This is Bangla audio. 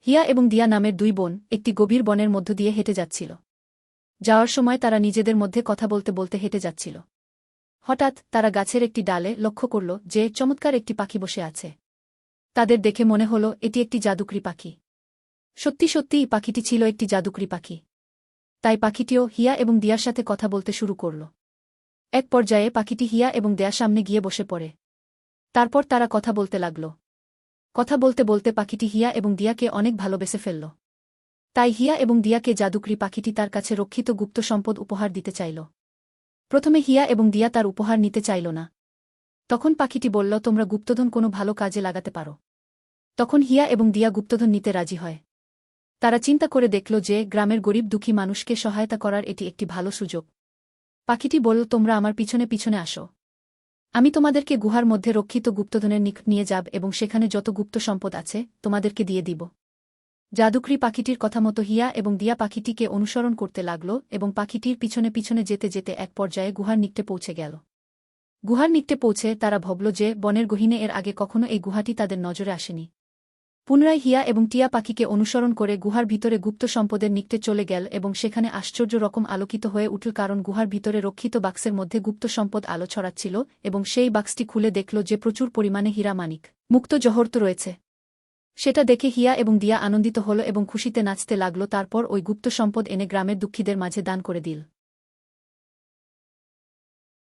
হিয়া এবং দিয়া নামের দুই বোন একটি গভীর বনের মধ্য দিয়ে হেঁটে যাচ্ছিল। যাওয়ার সময় তারা নিজেদের মধ্যে কথা বলতে বলতে হেঁটে যাচ্ছিল। হঠাৎ তারা গাছের একটি ডালে লক্ষ্য করল যে চমৎকার একটি পাখি বসে আছে। তাদের দেখে মনে হল এটি একটি জাদুকরি পাখি। সত্যি সত্যিই পাখিটি ছিল একটি জাদুকরি পাখি। তাই পাখিটিও হিয়া এবং দিয়ার সাথে কথা বলতে শুরু করল। এক পর্যায়ে পাখিটি হিয়া এবং দেয়ার সামনে গিয়ে বসে পড়ে। তারপর তারা কথা বলতে লাগল। কথা বলতে বলতে পাখিটি হিয়া এবং দিয়াকে অনেক ভালোবেসে ফেলল। তাই হিয়া এবং দিয়াকে জাদুকরি পাখিটি তার কাছে রক্ষিত গুপ্ত সম্পদ উপহার দিতে চাইল। প্রথমে হিয়া এবং দিয়া তার উপহার নিতে চাইল না। তখন পাখিটি বলল, তোমরা গুপ্তধন কোনো ভালো কাজে লাগাতে পারো। তখন হিয়া এবং দিয়া গুপ্তধন নিতে রাজি হয়। তারা চিন্তা করে দেখল যে গ্রামের গরিব দুঃখী মানুষকে সহায়তা করার এটি একটি ভালো সুযোগ। পাখিটি বলল, তোমরা আমার পিছনে পিছনে আসো। আমি তোমাদেরকে গুহার মধ্যে রক্ষিত গুপ্তধনের নিকট নিয়ে যাব এবং সেখানে যত গুপ্ত সম্পদ আছে তোমাদেরকে দিয়ে দিব। জাদুকরি পাখিটির কথা মতো হিয়া এবং দিয়া পাখিটিকে অনুসরণ করতে লাগল এবং পাখিটির পিছনে পিছনে যেতে যেতে এক পর্যায়ে গুহার নিকটে পৌঁছে গেল। গুহার নিকটে পৌঁছে তারা ভাবল যে বনের গহীনে এর আগে কখনো এই গুহাটি তাদের নজরে আসেনি। পুনরায় হিয়া এবং টিয়া পাখিকে অনুসরণ করে গুহার ভিতরে গুপ্ত সম্পদের নিকটে চলে গেল এবং সেখানে আশ্চর্য রকম আলোকিত হয়ে উঠল, কারণ গুহার ভিতরে রক্ষিত বাক্সের মধ্যে গুপ্ত সম্পদ আলো ছড়াচ্ছিল এবং সেই বাক্সটি খুলে দেখল যে প্রচুর পরিমাণে হীরা মানিক মুক্ত জহরত রয়েছে। সেটা দেখে হিয়া এবং দিয়া আনন্দিত হল এবং খুশিতে নাচতে লাগল। তারপর ওই গুপ্ত সম্পদ এনে গ্রামের দুঃখীদের মাঝে দান করে দিল।